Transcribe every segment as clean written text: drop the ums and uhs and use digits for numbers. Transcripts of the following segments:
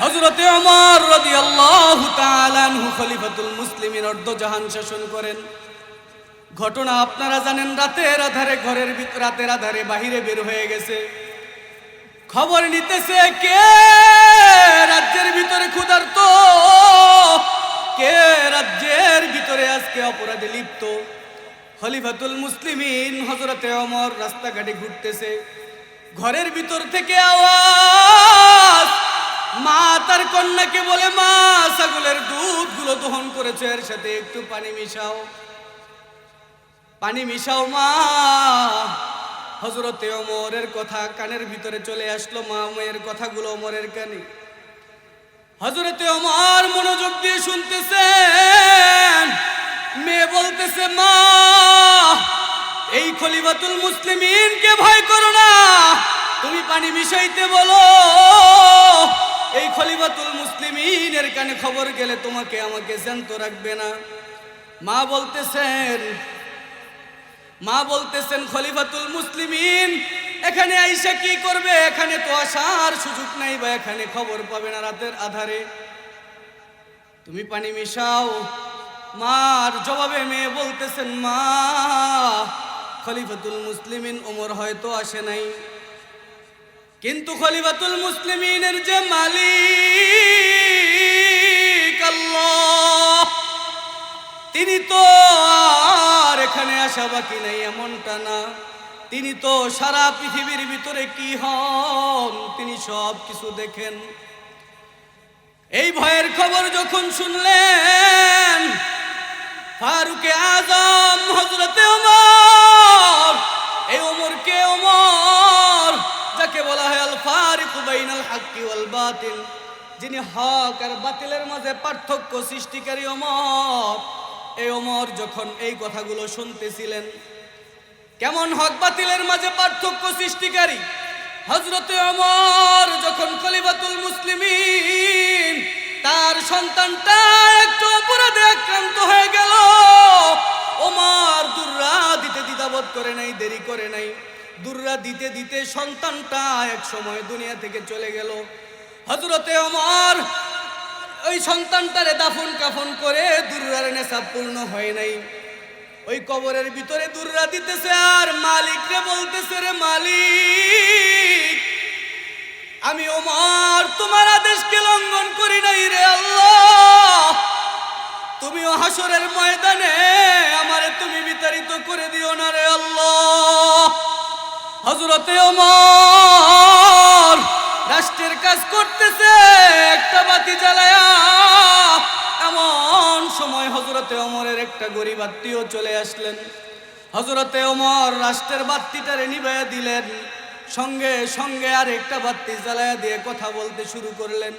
হযরতে ওমর রাদিয়াল্লাহু তাআলা আনহু খলিফাতুল মুসলিমিন অর্ধজাহান শাসন করেন। ঘটনা আপনারা জানেন, রাতের আধারে বাহিরে বের হয়ে গেছে, খবর নিতেছে কে রাজ্যের ভিতরে ক্ষুধার্ত, কে রাজ্যের ভিতরে আজকে অপরাধে লিপ্ত। খলিফাতুল মুসলিমিন হযরতে ওমর রাস্তাঘাটে ঘুরতেছে, ঘরের ভিতর থেকে আওয়াজ, মা তার কন্যাকে বলে, মা ছাগলের দুধগুলো দহন করেছে, এর সাথে একটু পানি মিশাও, পানি মিশাও মা। হযরতে ওমরের কথা কানের ভিতরে চলে আসলো, মা মেয়ের কথাগুলো ওমরের কানে। হযরতে ওমর মনোযোগ দিয়ে শুনতেছেন, মেয়ে বলতেছে, মা এই খলিফাতুল মুসলিমিনকে ভয় করো না, তুমি পানি মিশাইতে বলো, এই খলিফাতুল মুসলিমিনের কানে খবর গেলে তোমাকে আমাকে জ্যান্ত রাখবে না। মা বলতেছেন খলিফাতুল মুসলিমিন এখানে আইসা কি করবে, এখানে তো আসার সুযোগ নাই, বা এখানে খবর পাবে না রাতের আধারে, তুমি পানি মিশাও। মার জবাবে মেয়ে বলতেছেন, মা খলিফাতুল মুসলিমিন ওমর হয়তো আসে নাই, কিন্তু খলিফাতুল মুসলিমিনের যে মালিক আল্লাহ, তিনি তো আর এখানে আসা বাকি নাই এমনটা না, তিনি তো সারা পৃথিবীর ভিতরে কি হন তিনি সব কিছু দেখেন। এই ভয়ের খবর যখন শুনলেন ফারুকে আজম হযরতে ওমর, এই ওমরকে ওমর যাকে বলা হয় আল ফারিকু বাইনাল হাক্কি ওয়াল বাতিল, যিনি হক আর বাতিলের মাঝে পার্থক্য সৃষ্টিকারী ওমর, এই ওমর যখন এই কথাগুলো শুনতেছিলেন, কেমন হক বাতিলের মাঝে পার্থক্য সৃষ্টিকারী, হযরতে ওমর যখন খলিফাতুল মুসলিমিন তার সন্তানটা একটু অপরাধে আক্রান্ত হয়ে গেল, ওমর দুররা দিতে দ্বিধাবোধ করে নাই, দেরি করে নাই, দুররা দিতে দিতে সন্তানটা এক সময় দুনিয়া থেকে চলে গেল। হযরতে ওমর ওই সন্তানটারে দাফন কাফন করে, দুররার নেশাব পূর্ণ হয় নাই, ওই কবরের ভিতরে দুররা দিতেছে, আর মালিক রে বলতেছে, রে মালিক আমি ওমর তোমার আদেশকে লঙ্ঘন করি নাই রে আল্লাহ, তুমিও হাসরের ময়দানে আমারে তুমি বিতাড়িত করে দিও না রে আল্লাহ। হযরতে ওমর রাষ্ট্রের কাজ করতেছে, একটা বাতি জ্বালায়া, এমন সময় হযরতে ওমরের একটা গরিব আত্মীয় চলে আসলেন। হযরতে ওমর রাষ্ট্রের বাতিটারে নিভাইয়া দিলেন, সঙ্গে সঙ্গে আর একটা বাতি জ্বালায়া দিয়ে কথা বলতে শুরু করলেন।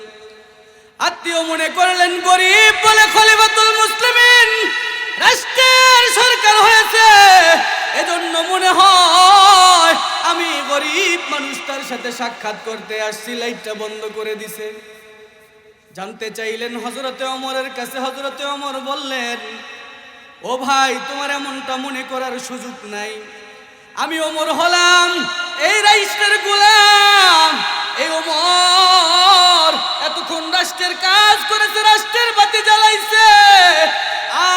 আত্মীয় মনে করলেন গরিব বলে খলিফাতুল মুসলিমিন রাষ্ট্রের সরকার হয়েছে, এজন্য মনে হয় আমি গরিব মানুষটার সাথে সাক্ষাৎ করতে আসছি, লাইটটা বন্ধ করে দিছে। জানতে চাইলেন হযরতে ওমরের কাছে, হযরতে ওমর বললেন, ও ভাই তোমার এমনটা মনে করার সুযোগ নাই, আমি ওমর হলাম এই রাষ্ট্রের গোলাম, এই ওমর এতক্ষণ রাষ্ট্রের কাজ করেছে, রাষ্ট্রের বাতি জ্বালাইছে,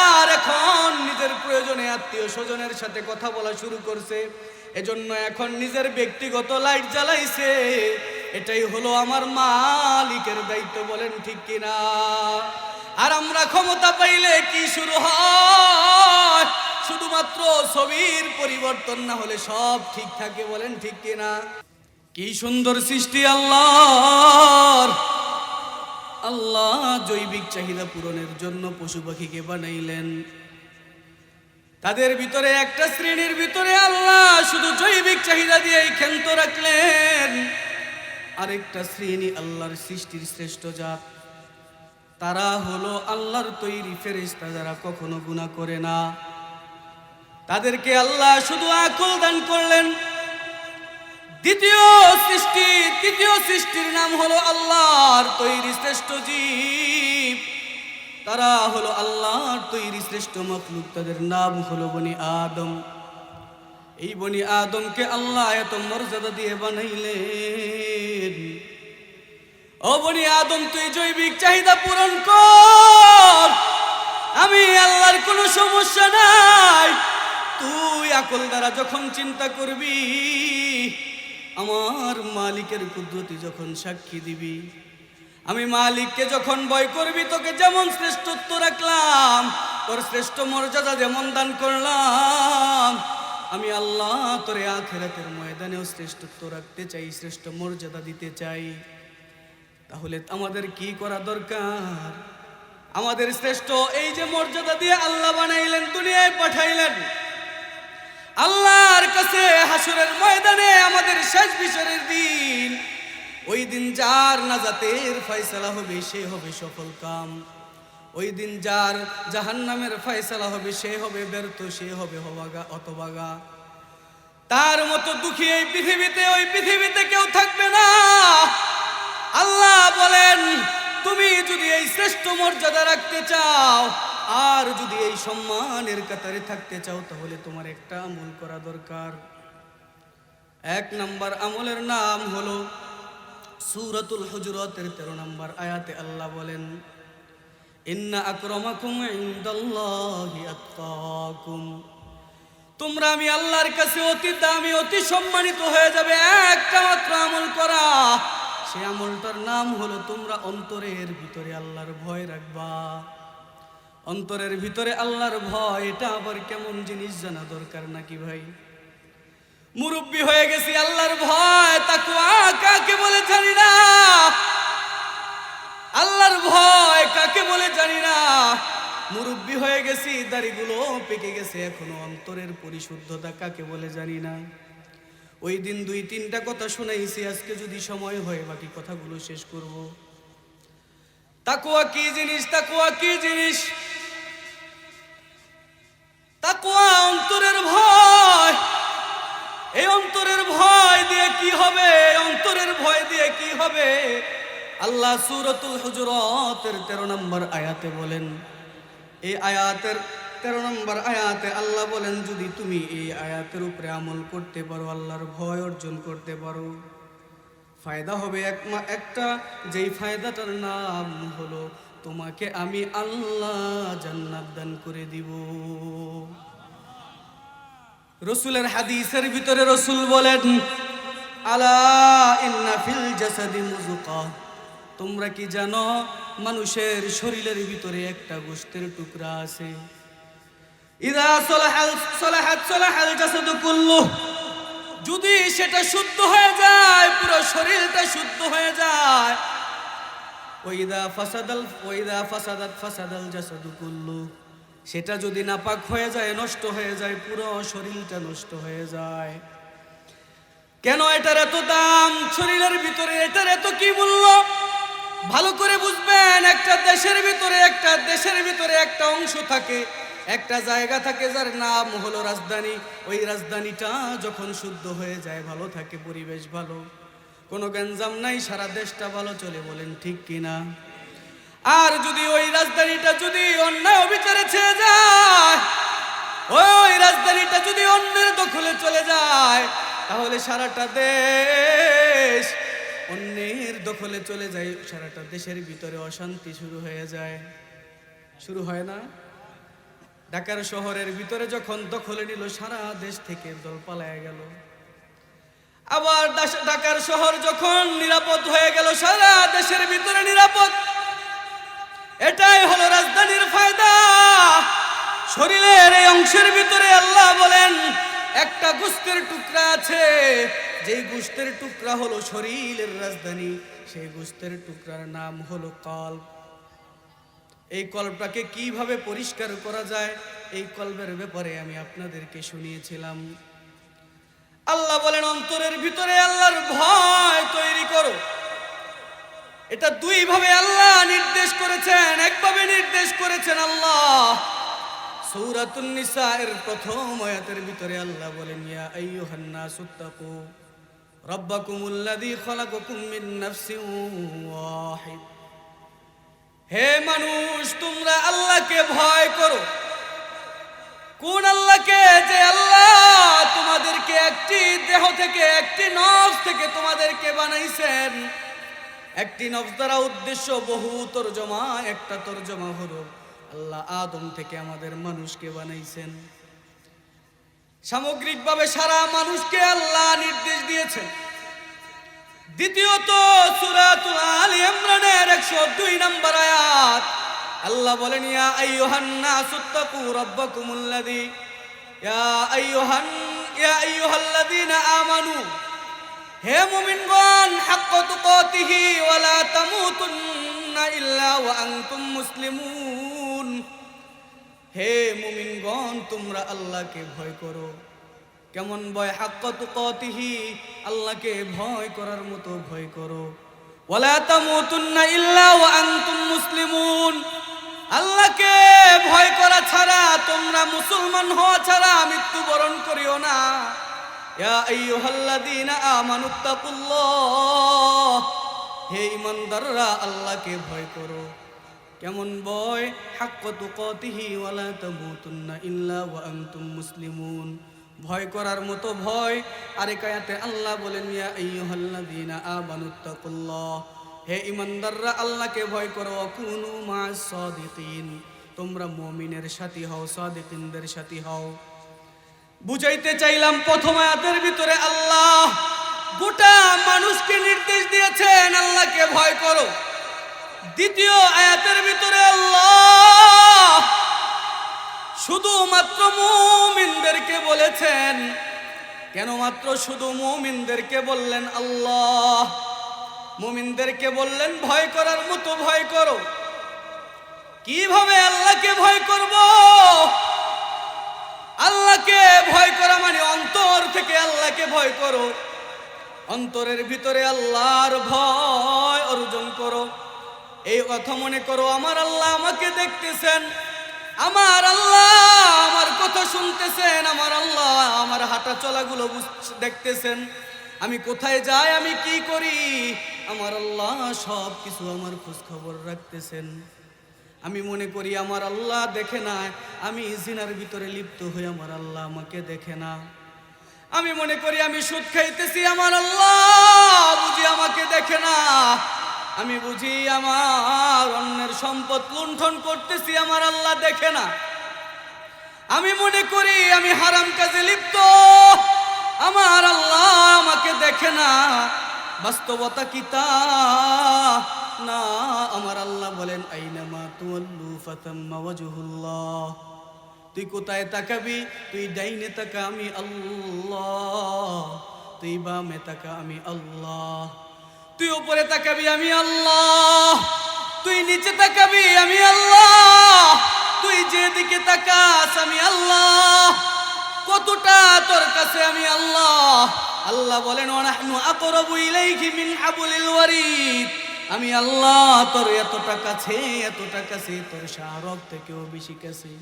আর এখন নিজের প্রয়োজনে আত্মীয় স্বজনের সাথে কথা বলা শুরু করছে, এজন্য এখন নিজের ব্যক্তিগত লাইট জ্বালাইছে, এটাই হলো আমার মালিকের দায়িত্ব, বলেন ঠিক কিনা? আর আমরা ক্ষমতা পাইলে কি শুরু হয়, শুধুমাত্র ছবির পরিবর্তন না হলে সব ঠিক থাকে, বলেন ঠিক কিনা? কি সুন্দর সৃষ্টি আল্লাহর! আল্লাহ জৈবিক চাহিদা পূরণের জন্য পশু পাখিকে বানাইলেন, তাদের ভিতরে একটা শ্রেণীর ভিতরে আল্লাহ শুধু জৈবিক চাহিদা দিয়েই ক্ষান্ত রাখলেন, আরেকটা শ্রেণী আল্লাহর সৃষ্টির শ্রেষ্ঠ জাত, তারা হলো আল্লাহর তৈরি ফেরেশতা, যারা কখনো গুনাহ করে না, তাদেরকে আল্লাহ শুধু আকল দান করলেন। তৃতীয় সৃষ্টির নাম হলো আল্লাহর তৈরি শ্রেষ্ঠ জীব, তারা হলো আল্লাহর তৈরি শ্রেষ্ঠ মাখলুক, তাদের নাম হলো বনি আদম। এই বনি আদমকে আল্লাহ এত মর্যাদা দিয়ে বানাইলেন। ও বনি আদম, তুই জৈবিক চাহিদা পূরণ কর, আমি আল্লাহর কোনো সমস্যা নাই। তুই আকল দ্বারা যখন চিন্তা করবি, আমার মালিকের কুদরতি যখন সাক্ষী দিবি, আমি মালিককে যখন ভয় করবি, তোকে যেমন শ্রেষ্ঠত্ব রাখলাম, তোর শ্রেষ্ঠ মর্যাদা যেমন দান করলাম, আমি আল্লাহ তোরে আখিরাতের ময়দানেও শ্রেষ্ঠত্ব রাখতে চাই, শ্রেষ্ঠ মর্যাদা দিতে চাই। তাহলে আমাদের কি করা দরকার? আমাদের শ্রেষ্ঠ এই যে মর্যাদা দিয়ে আল্লাহ বানাইলেন, দুনিয়ায় পাঠাইলেন, আল্লাহর কাছে হাসরের ময়দানে আমাদের শেষ বিচারের দিন, ওই দিন যার নাজাতের ফয়সালা হবে সে হবে সফল কাম, ওই দিন যার জাহান্নামের ফয়সালা হবে সে হবে ব্যর্থ, সে হবে হতভাগা। তার মতো দুঃখী এই পৃথিবীতে, ওই পৃথিবীতে কেউ থাকবে না। আল্লাহ বলেন, তুমি যদি এই শ্রেষ্ঠ মর্যাদা রাখতে চাও, আর যদি এই সম্মানের কাতারে থাকতে চাও, তাহলে তোমার একটা আমল করা দরকার। এক নাম্বার আমলের নাম হলো সূরাতুল হুজুরাতের 13 নম্বর আয়াতে আল্লাহ বলেন, ইন্না আকরামাকুম ইনদাল্লাহি আতকাকুম। তোমরা আমি আল্লাহর কাছে অতি দামি, অতি সম্মানিত হয়ে যাবে একটা মাত্র আমল করা। সেই আমলটার নাম হলো তোমরা অন্তরের ভিতরে আল্লাহর ভয় রাখবা। অন্তরের ভিতরে আল্লাহর ভয়, এটা আবার কেমন জিনিস জানা দরকার নাকি ভাই? মুরব্বি হয়ে গেছি, আল্লাহর ভয় তাকওয়া কাকে বলে জানি না, আল্লাহর ভয় কাকে বলে জানি না। মুরব্বি হয়ে গেছি, দাড়িগুলো পেকে গেছে, এখনো অন্তরের পরিশুদ্ধতা কাকে বলে জানি না। ওই দিন 2-3টা কথা শোনাইছি, আজকে যদি সময় হয় বাকি কথাগুলো শেষ করব। তাকওয়া কি জিনিস? তাকওয়া কি জিনিস? তাকওয়া অন্তরের ভয়। এই অন্তরের ভয় দিয়ে কি হবে? অন্তরের ভয় দিয়ে কি হবে? আল্লাহ সূরাতুল হুজুরাতের 13 নম্বর আয়াতে বলেন, এই আয়াতের 13 নম্বর আয়াতে আল্লাহ বলেন, যদি তুমি এই আয়াতের উপরে আমল করতে পারো, আল্লাহর ভয় অর্জন করতে পারো, ফায়দা হবে একটা, যেই ফায়দাটার নাম হলো তোমাকে আমি আল্লাহ জান্নাত দান করে দিব। রসুলের হাদিসের ভিতরে রসুল বলেন, আলা ইন্না ফিল জাসাদি মুযুকা। তোমরা কি জানো মানুষের শরীরের ভিতরে একটা গোশতের টুকরা আছে, ইদা সলাহাল জাসাদু কুল্লুহু, যদি সেটা শুদ্ধ হয়ে যায় পুরো শরীরটা শুদ্ধ হয়ে যায়। ওয়াইদা ফাসাদাত ফাসাদাল জাসাদু কুল্লুহু, সেটা যদি নাপাক হয়ে যায়, নষ্ট হয়ে যায়, পুরো শরীরটা নষ্ট হয়ে যায়। কেন এটার এত দাম? শরীরের ভিতরে এটার এত কি মূল্য? ভালো করে বুঝবেন, একটা দেশের ভিতরে একটা অংশ থাকে, একটা জায়গা থাকে যার নাম হলো রাজধানী। ওই রাজধানীটা যখন শুদ্ধ হয়ে যায়, ভালো থাকে, পরিবেশ ভালো, কোনো গ্যাঞ্জাম নাই, সারা দেশটা ভালো চলে, বলেন ঠিক কিনা? আর যদি ওই রাজধানীটা যদি অন্যায় অবিচারে ছেড়ে যায়, ওই রাজধানীটা যদি অন্যের দখলে চলে যায়, তাহলে সারাটা দেশ অন্যের দখলে চলে যায়, সারাটা দেশের ভিতরে অশান্তি শুরু হয়ে যায়। শুরু হয় না? ঢাকার শহরের ভিতরে যখন দখলে নিল, সারা দেশ থেকে দল পালায় গেল। আবার ঢাকার শহর যখন নিরাপদ হয়ে গেল, সারা দেশের ভিতরে নিরাপদ। এটাই হলো রাজধানীর ফায়দা। শরীরের এই অংশের ভিতরে আল্লাহ বলেন একটা গোশতের টুকরা আছে, যেই গোশতের টুকরা হলো শরীরের রাজধানী। সেই গোশতের টুকরার নাম হলো কলব। এই কলবটাকে কিভাবে পরিষ্কার করা যায়, এই কলবের ব্যাপারে আমি আপনাদেরকে শুনিয়েছিলাম। আল্লাহ বলেন অন্তরের ভিতরে আল্লাহর ভয় তৈরি করো। এটা দুইভাবে আল্লাহ নির্দেশ করেছেন। একভাবে নির্দেশ করেছেন আল্লাহ সূরাতুন নিসা এর প্রথম আয়াতের ভিতরে আল্লাহ বলেন, ইয়া আইয়ুহান নাসুত্তাকু রাব্বাকুমুল্লাযী খালাকাকুম মিন নাফসিন ওয়াহিদ। হে মানুষ, তোমরা আল্লাহকে ভয় করো। কোন আল্লাহকে? যে আল্লাহ তোমাদেরকে একটি দেহ থেকে, একটি নফস থেকে তোমাদেরকে বানাইছেন। একটি নফস দ্বারা উদ্দেশ্য বহু তরজমা, একটা তরজমা হলো আল্লাহ আদম থেকে আমাদের মানুষকে বানাইছেন। সামগ্রিকভাবে সারা মানুষকে আল্লাহ নির্দেশ দিয়েছেন। দ্বিতীয়ত সূরাতুল আলী ইমরানের 102 নম্বর আয়াত আল্লাহ বলেন, ইয়া আইয়ুহান নাসুত্তাকু রাব্বাকুমুল্লাযী ইয়া আইয়ুহাল্লাযীনা আমানু, হে মুমিনগণ, হাক্কা তুকাতিহি ওয়া লা তামুতুন্না ইল্লা ওয়া আনতুম মুসলিমুন। হে মুমিনগণ, তোমরা আল্লাহকে ভয় করো। কেমন ভয়? হাক্কা তুকাতিহি, আল্লাহকে ভয় করার মতো ভয় করো। ওয়া লা তামুতুন্না ইল্লা ওয়া আনতুম মুসলিমুন, আল্লাহকে ভয় করা ছাড়া, তোমরা মুসলমান হওয়া ছাড়া মৃত্যুবরণ করিও না। ইয়া আইয়ুহাল্লাযীনা আমানুত্তাকুল্লাহ, হে ঈমানদাররা আল্লাহকে ভয় করো। কেমন ভয়? হাক্কা তুকাতিহি ওয়া লা তামুতুন্না ইল্লা ওয়া আনতুম মুসলিমুন, ভয় করার মতো ভয়। আরেক আয়াতে আল্লাহ বলেন, ইয়া আইয়ুহাল্লাযীনা আমানুত্তাকুল্লাহ, হে ঈমানদাররা আল্লাহকে ভয় করো। কুনু মা'আস সাদিকিন, তোমরা মুমিনের সাথী হও, সাদিকিনদের সাথী হও। বুঝাইতে চাইলাম, প্রথম আয়াতের ভিতরে আল্লাহ গোটা মানুষকে নির্দেশ দিয়েছেন আল্লাহকে ভয় করো। দ্বিতীয় আয়াতের ভিতরে আল্লাহ শুধুমাত্র মুমিনদেরকে বলেছেন। কেন মাত্র শুধু মুমিনদেরকে বললেন? আল্লাহ মুমিনদেরকে বললেন ভয় করার মতো ভয় করো। কিভাবে আল্লাহকে ভয় করব? আল্লাহকে ভয় করা মানে অন্তর থেকে আল্লাহকে ভয় করো। অন্তরের ভিতরে আল্লাহর ভয় অর্জন করো। এই কথা মনে করো, আমার আল্লাহ আমাকে দেখতেছেন, আমার আল্লাহ আমার কথা শুনতেছেন, আমার আল্লাহ আমার হাঁটা চলাগুলো দেখতেছেন, আমি কোথায় যাই, আমি কি করি, আমার আল্লাহ সব কিছু আমার খোঁজ খবর রাখতেছেন। আমি মনে করি আমার আল্লাহ দেখে না, আমি জিনার ভিতরে লিপ্ত হই, আমার আল্লাহ আমাকে দেখে না। আমি মনে করি আমি সুদ খাইতেছি, আমার আল্লাহ বুঝি আমাকে দেখে না। আমি বুঝি আমার অন্যের সম্পদ লুণ্ঠন করতেছি, আমার আল্লাহ দেখে না। আমি মনে করি আমি হারাম কাজে লিপ্ত, আমার আল্লাহ আমাকে দেখে না। বাস্তবতা কি তা না? আমার আল্লাহ বলেন, আইনামা তুওয়াল্লু ফাতাম্মা ওয়াজহুল্লাহ, তুই কোথায় তাকাবি, তুই ডাইনে তাকা আমি আল্লাহ, তুই বামে তাকা আমি আল্লাহ, তুই উপরে তাকাবি আমি আল্লাহ, তুই নিচে তাকাবি আমি আল্লাহ, তুই যেদিকে তাকাস আমি আল্লাহ। কতটা তোর কাছে আমি আল্লাহ। আল্লাহ বলেন, ওয়ানাহনু আকরাবু ইলাইহি মিন হাবলিল ওয়ারিদ, আমি আল্লাহ তোর এতটা কাছে, এতটা কাছে, তোর শাহরগ থেকেও বেশি কাছে।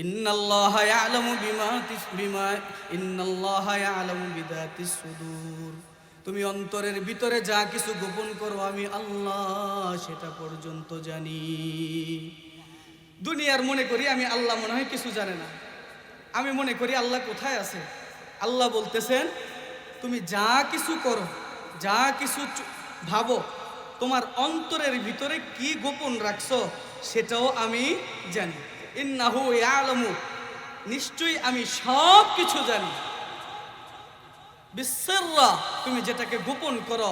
ইন্নাল্লাহা ইয়ালামু ইন্নাল্লাহা ইয়ালামু বিদাতিস সুদূর, তুমি অন্তরের ভিতরে যা কিছু গোপন করো আমি আল্লাহ সেটা পর্যন্ত জানি। দুনিয়ার মনে করি আমি আল্লাহ মনে হয় কিছু জানে না। আমি মনে করি আল্লাহ কোথায় আছে। আল্লাহ বলতেছেন, তুমি যা কিছু করো, যা কিছু ভাবো, তোমার অন্তরের ভিতরে কি গোপন রাখছো সেটাও আমি জানি। ইন্নাহু ইয়ালামু, নিশ্চয়ই আমি সব কিছু জানি। বিসররা, তুমি যেটাকে গোপন করো,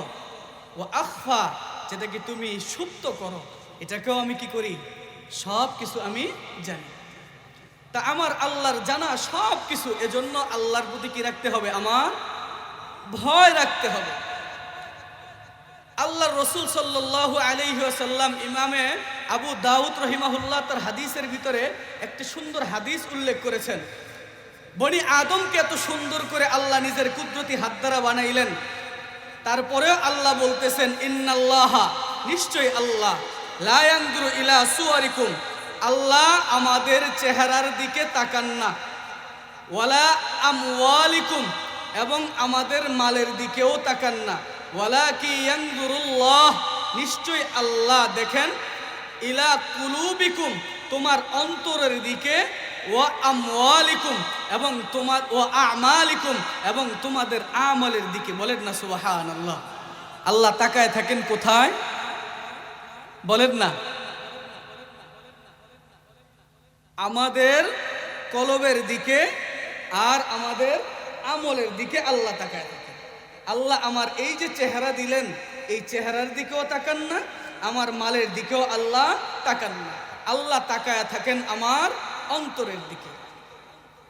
ও আখফা, যেটাকে তুমি সুপ্ত করো, এটাকেও আমি কি করি, সব কিছু আমি জানি। তা আমার আল্লাহর জানা সব কিছু, এজন্য আল্লাহর প্রতি কি রাখতে হবে, আমার ভয় রাখতে হবে। আল্লাহর রাসূল সাল্লাল্লাহু আলাইহি ওয়াসাল্লাম ইমামে আবু দাউদ রহিমাহুল্লাহ তার হাদিসের ভিতরে একটি সুন্দর হাদিস উল্লেখ করেছেন। বনি আদমকে এত সুন্দর করে আল্লাহ নিজের কুদরতি হাত দ্বারা বানাইলেন, তারপরেও আল্লাহ বলতেছেন, ইন্নাল্লাহা, নিশ্চয়ই আল্লাহ, লা ইয়ানজুরু ইলা সুওয়ারিকুম, আল্লাহ আমাদের চেহারার দিকে তাকান না, ওয়ালা আমওয়ালিকুম, এবং আমাদের মালের দিকেও তাকান না, ওয়ালাকি ইয়ানজুরুল্লাহ, নিশ্চয়ই আল্লাহ দেখেন, ইলা কুলুবিকুম, তোমার অন্তরের দিকে, ওয়া আমওয়ালিকুম, এবং তোমার, ওয়া আমালিকুম, এবং তোমাদের আমলের দিকে। বলেন না সুবহানাল্লাহ। আল্লাহ তাকায় থাকেন কোথায় বলেন না? আমাদের কলবের দিকে আর আমাদের আমলের দিকে আল্লাহ তাকায় থাকেন। আল্লাহ আমার এই যে চেহারা দিলেন, এই চেহারার দিকেও তাকান না, আমার মালের দিকেও আল্লাহ তাকান না। আল্লাহ তাকায় থাকেন আমার অন্তরের দিকে।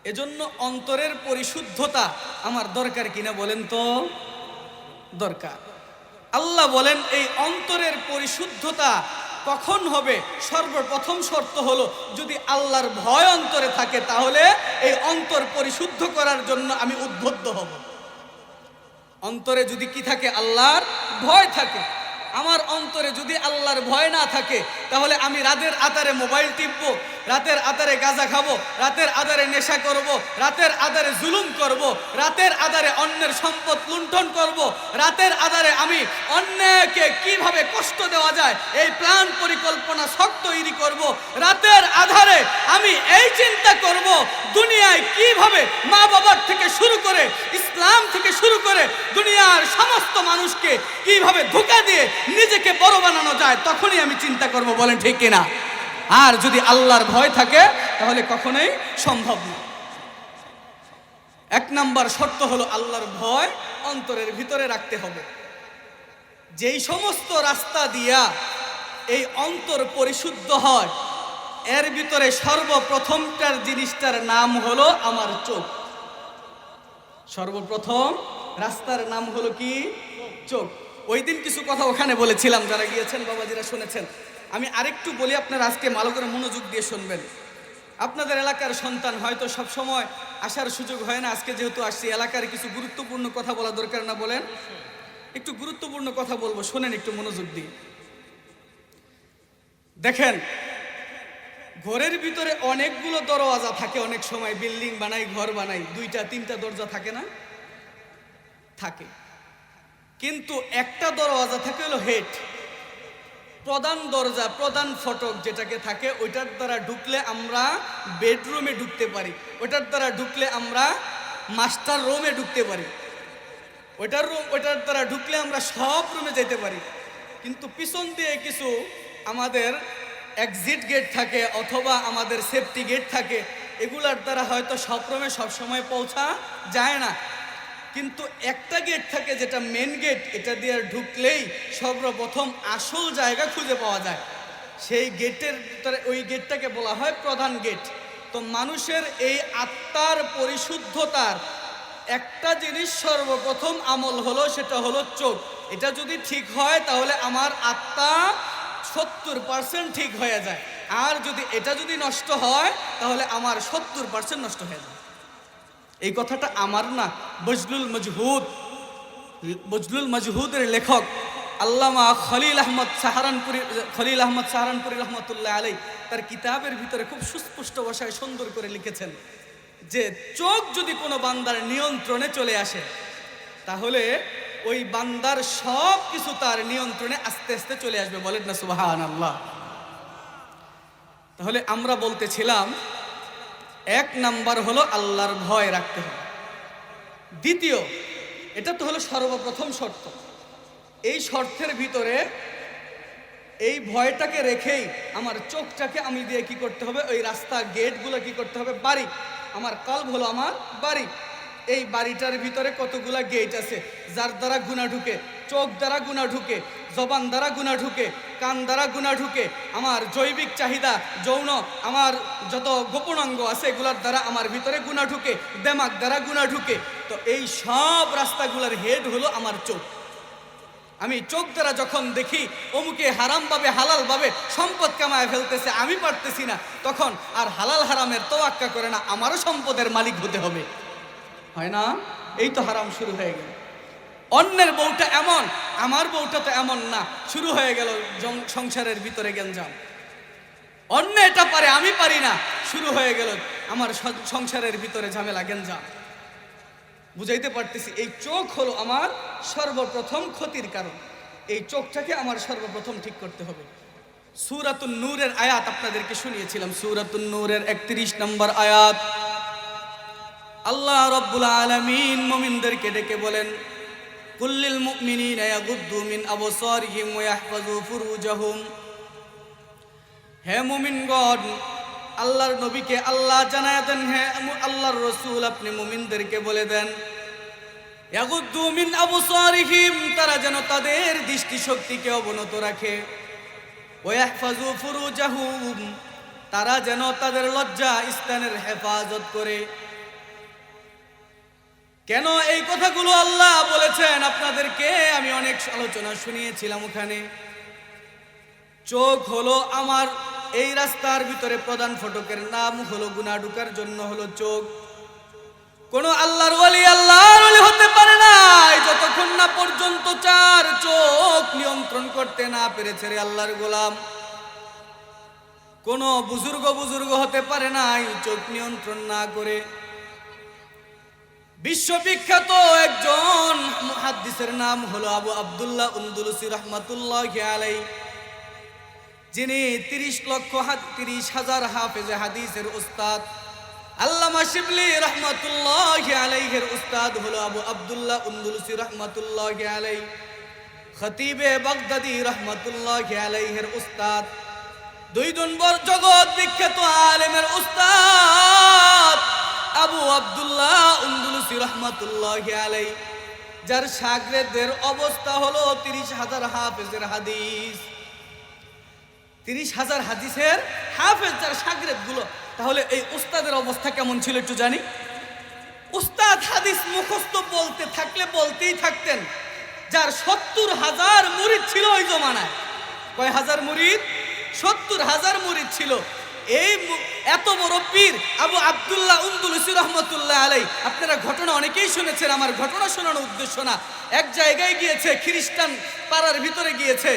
এজন্য অন্তরের পরিশুদ্ধতা আমার দরকার কিনা বলেন তো? দরকার। আল্লাহ বলেন এই অন্তরের পরিশুদ্ধতা কখন হবে? সর্বপ্রথম শর্ত হলো যদি আল্লাহর ভয় অন্তরে থাকে, তাহলে এই অন্তর পরিশুদ্ধ করার জন্য আমি উদ্বুদ্ধ হব। অন্তরে যদি কি থাকে? আল্লাহর ভয় থাকে। আমার অন্তরে যদি আল্লাহর ভয় না থাকে, তাহলে আমি রাতের আধারে মোবাইল টিপবো, রাতের আধারে গাঁজা খাবো, রাতের আধারে নেশা করব, রাতের আধারে জুলুম করব, রাতের আধারে অন্যের সম্পদ লুণ্ঠন করব, রাতের আধারে আমি অন্যকে কিভাবে কষ্ট দেওয়া যায় এই প্ল্যান পরিকল্পনা শক্ত তৈরি করব, রাতের আধারে আমি এই চিন্তা করব দুনিয়ায় কিভাবে মা বাবার থেকে শুরু করে ইসলাম থেকে শুরু করে দুনিয়ার সমস্ত মানুষকে কিভাবে ধোঁকা দিয়ে নিজেকে বড় বানানো যায়, তখনই আমি চিন্তা করব। বলেন ঠিক কিনা? আর যদি আল্লাহর ভয় থাকে তাহলে কখনোই সম্ভব না। এক নাম্বার শর্ত হলো আল্লাহর ভয় অন্তরের ভিতরে রাখতে হবে। যেই সমস্ত রাস্তা দিয়া এই অন্তর পরিশুদ্ধ হয়, এর ভিতরে সর্বপ্রথমটার জিনিসটার নাম হলো আমার চোখ। সর্বপ্রথম রাস্তার নাম হলো কি? চোখ। ওই দিন কিছু কথা ওখানে বলেছিলাম, যারা গিয়েছেন বাবাজিরা শুনেছেন। আমি আরেকটু বলি, আপনারা আজকে ভালো করে মনোযোগ দিয়ে শুনবেন। আপনাদের এলাকার সন্তান হয়তো সব সময় আসার সুযোগ হয় না, আজকে যেহেতু আসছি এলাকার কিছু গুরুত্বপূর্ণ কথা বলা দরকার না? বলেন, একটু গুরুত্বপূর্ণ কথা বলবো, শোনেন একটু মনোযোগ দিয়ে। দেখেন, ঘরের ভিতরে অনেকগুলো দরওয়াজা থাকে। অনেক সময় বিল্ডিং বানাই, ঘর বানাই, 2টা 3টা দরজা থাকে না? থাকে। কিন্তু একটা দরওয়াজা থাকে হলো হেড, প্রধান দরজা, প্রধান ফটক যেটাকে থাকে, ওইটার দ্বারা ঢুকলে আমরা বেডরুমে ঢুকতে পারি, ওইটার দ্বারা ঢুকলে আমরা মাস্টার রুমে ঢুকতে পারি, ওইটার দ্বারা ঢুকলে আমরা সব রুমে যেতে পারি। কিন্তু পিছন দিয়ে কিছু আমাদের এক্সিট গেট থাকে অথবা আমাদের সেফটি গেট থাকে, এগুলার দ্বারা হয়তো সব রুমে সবসময় পৌঁছা যায় না। কিন্তু একটা গেট থাকে যেটা মেন গেট, এটা দিয়ে ঢুকলেই সর্বপ্রথম আসল জায়গা খুঁজে পাওয়া যায়। সেই গেটের ভিতরে ওই গেটটাকে বলা হয় প্রধান গেট। তো মানুষের এই আত্মার পরিশুদ্ধতার একটা জিনিস সর্বপ্রথম আমল হলো, সেটা হলো চোখ। এটা যদি ঠিক হয় তাহলে আমার আত্মা 70% ঠিক হয়ে যায়। আর এটা যদি নষ্ট হয় তাহলে আমার 70% নষ্ট হয়ে যায়। এই কথাটা আমার না, বজলুল মজহুদের লেখক আল্লামা খলিল আহমদ সাহারানপুরি রহমতুল্লাহ আলাই তার কিতাবের ভিতরে খুব সুস্পষ্ট ভাষায় সুন্দর করে লিখেছেন যে চোখ যদি কোনো বান্দার নিয়ন্ত্রণে চলে আসে, তাহলে ওই বান্দার সব কিছু তার নিয়ন্ত্রণে আস্তে আস্তে চলে আসবে। বলেন না সুবহানাল্লাহ। তাহলে আমরা বলতেছিলাম, এক নাম্বার হলো আল্লাহর ভয় রাখতে হবে। দ্বিতীয়, এটা তো হলো সর্বপ্রথম শর্ত। এই শর্তের ভিতরে এই ভয়টাকে রেখেই আমার চোখটাকে আমি দিয়ে কি করতে হবে? ওই রাস্তা গেটগুলো কি করতে হবে? বাড়ি। আমার কলব হলো আমার বাড়ি। এই বাড়িটার ভিতরে কতগুলা গেট আছে, যার দ্বারা গুনাহ ঢুকে। চোখ দ্বারা গুনাহ ঢুকে, জবান দ্বারা গুনাহ ঢুকে, কান দ্বারা গুনাহ ঢুকে, আমার জৈবিক চাহিদা, যৌন, আমার যত গোপন অঙ্গ আছে এগুলোর দ্বারা আমার ভিতরে গুনাহ ঢুকে, দেমাগ দ্বারা গুনাহ ঢুকে। তো এই সব রাস্তাগুলোর হেড হলো আমার চোখ। আমি চোখ দ্বারা যখন দেখি অমুকে হারামভাবে হালালভাবে সম্পদ কামায় ফেলতেছে, আমি পারতেছি না, তখন আর হালাল হারামের তোয়াক্কা করে না, আমারও সম্পদের মালিক হতে হবে, হয় না? এই তো হারাম শুরু হয়ে গেল। অন্যের বউটা এমন, আমার বউটা তো এমন না, শুরু হয়ে গেল সংসারের ভিতরে গেঞ্জাম। অন্য এটা পারে, আমি পারি না, শুরু হয়ে গেল আমার সংসারের ভিতরে ঝামেলা, গেঞ্জাম। বুঝাইতে পারতেছি, এই চোখ হলো আমার সর্বপ্রথম ক্ষতির কারণ। এই চোখটাকে আমার সর্বপ্রথম ঠিক করতে হবে। সূরাতুন নূরের আয়াত আপনাদেরকে শুনিয়েছিলাম, সূরাতুন নূরের 31 নম্বর আয়াত। আল্লাহ রাব্বুল আলামিন মুমিনদেরকে ডেকে বলেন, কুল্লিল মুমিনিনা ইয়াগুদ্দু মিন আবসারিহিম ওয়া ইয়াহফাযু ফুরুজাহুম। হে মুমিনগণ, আল্লাহর নবীকে আল্লাহ জানায় দেন, হে আল্লাহর রাসূল আপনি মুমিনদেরকে বলে দেন, ইয়াগুদ্দু মিন আবসারিহিম, তারা যেন তাদের দৃষ্টিশক্তিকে অবনত রাখে, ওয়া ইয়াহফাযু ফুরুজাহুম, তারা যেন তাদের লজ্জা স্থানের হেফাজত করে। কেন এই কথাগুলো আল্লাহ বলেছেন আপনাদেরকে আমি অনেক আলোচনা শুনিয়েছিলাম। ওখানে চোখ হলো আমার এই রাস্তার ভিতরে প্রধান ফটকের নাম হলো, গুনাহ ঢুকার জন্য হলো চোখ। কোন আল্লাহর ওলি হতে পারে না যতক্ষণ না পর্যন্ত চার চোখ নিয়ন্ত্রণ করতে না পেরেছে রে আল্লাহর গোলাম। কোন বুজুর্গ হতে পারে না চোখ নিয়ন্ত্রণ না করে। বিশ্ববিখ্যাত একজন মুহাদ্দিসের নাম হলো আবু আব্দুল্লাহ আন্দলুসি রাহমাতুল্লাহি আলাইহি, যিনি 30,000 হাফেজে হাদিসের উস্তাদ। আল্লামা শিবলি রাহমাতুল্লাহি আলাইহির উস্তাদ হলো আবু আব্দুল্লাহ আন্দলুসি রাহমাতুল্লাহি আলাইহি, খতিবে বাগদাদি রাহমাতুল্লাহি আলাইহির উস্তাদ, দুই নম্বর জগৎ বিখ্যাত আলেমের উস্তাদ আবু আব্দুল্লাহ আন্দলুসি রাহমাতুল্লাহি আলাইহি, যার শাগরেদের অবস্থা হলো 30,000 হাফেজের হাদিস। 30,000 হাদিসের হাফেজ যার শাগরেদ গুলো, তাহলে এই উস্তাদের অবস্থা কেমন ছিল একটু জানি। উস্তাদ হাদিস মুখস্থ বলতে থাকলে বলতেই থাকতেন, যার 70,000 মুরিদ ছিল ওই জমানায়। কয় হাজার মুরিদ? 70,000 মুরিদ ছিল। এই এত বড় পীর আবু আব্দুল্লাহ আন্দলুসি রাহমাতুল্লাহ আলাইহি, আপনারা ঘটনা অনেকেই শুনেছেন, আমার ঘটনা শোনানোর উদ্দেশ্য না। এক জায়গায় গিয়েছে, খ্রিস্টান পাড়ার ভিতরে গিয়েছে,